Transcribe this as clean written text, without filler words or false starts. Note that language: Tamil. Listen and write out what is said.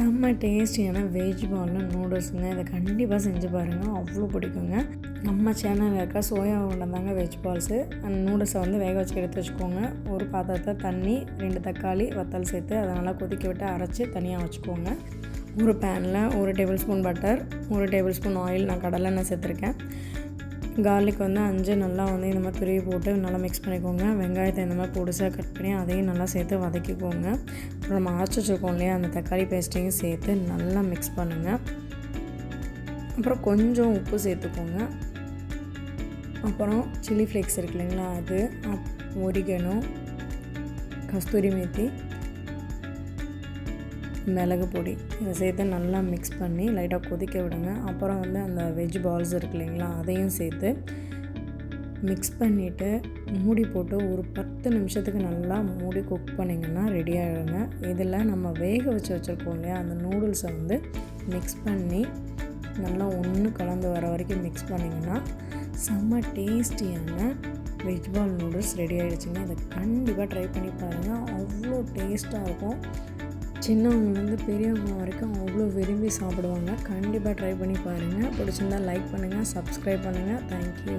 செம்ம டேஸ்டியான வெஜ் பால் நூடுல்ஸுங்க. இதை கண்டிப்பாக செஞ்சு பாருங்கள், அவ்வளோ பிடிக்குங்க. நம்ம சேனலில் இருக்க சோயா உருண்டைதாங்க வெஜ் பால்ஸு. அந்த நூடுல்ஸை வந்து வேக வச்சு எடுத்து வச்சுக்கோங்க. ஒரு பாத்திரத்தை தண்ணி, 2 தக்காளி, வத்தல் சேர்த்து அதை நல்லா கொதிக்க விட்டு அரைச்சி தனியாக வச்சுக்கோங்க. ஒரு பேனில் 1 table spoon butter, 1 table spoon oil, நான் கடலெண்ணெய் சேர்த்துருக்கேன். கார்லிக் வந்து 5 நல்லா வந்து இந்த மாதிரி துருவி போட்டு நல்லா மிக்ஸ் பண்ணிக்கோங்க. வெங்காயத்தை இந்த மாதிரி பொடிசாக கட் பண்ணி அதையும் நல்லா சேர்த்து வதக்கிக்கோங்க. அப்புறம் நம்ம அரைச்சி வச்சுருக்கோம் இல்லையா, அந்த தக்காளி பேஸ்ட்டையும் சேர்த்து நல்லா மிக்ஸ் பண்ணுங்கள். அப்புறம் கொஞ்சம் உப்பு சேர்த்துக்கோங்க. அப்புறம் சில்லி ஃப்ளேக்ஸ் இருக்கு இல்லைங்களா, அது ஒரிகனோ, கஸ்தூரி மேத்தி, மிளகு பொடி இதை சேர்த்து நல்லா மிக்ஸ் பண்ணி லைட்டாக கொதிக்க விடுங்க. அப்புறம் வந்து அந்த வெஜ் பால்ஸ் இருக்கு இல்லைங்களா, அதையும் சேர்த்து மிக்ஸ் பண்ணிவிட்டு மூடி போட்டு ஒரு 10 நிமிஷத்துக்கு நல்லா மூடி குக் பண்ணிங்கன்னா ரெடி ஆகிடுங்க. இதில் நம்ம வேக வச்சுருக்கோம் இல்லையா, அந்த நூடுல்ஸை வந்து மிக்ஸ் பண்ணி நல்லா ஒன்று கலந்து வர வரைக்கும் மிக்ஸ் பண்ணிங்கன்னா செம்ம டேஸ்டியான வெஜ் பால் நூடுல்ஸ் ரெடி ஆகிடுச்சுங்க. இதை கண்டிப்பாக ட்ரை பண்ணி பாருங்கள், அவ்வளோ டேஸ்ட்டாக இருக்கும். சின்னவங்கலேருந்து பெரியவங்க வரைக்கும் அவ்வளோ விரும்பி சாப்பிடுவாங்க. கண்டிப்பாக ட்ரை பண்ணி பாருங்கள். பிடிச்சிருந்தால் லைக் பண்ணுங்கள், சப்ஸ்கிரைப் பண்ணுங்கள். தேங்க்யூ.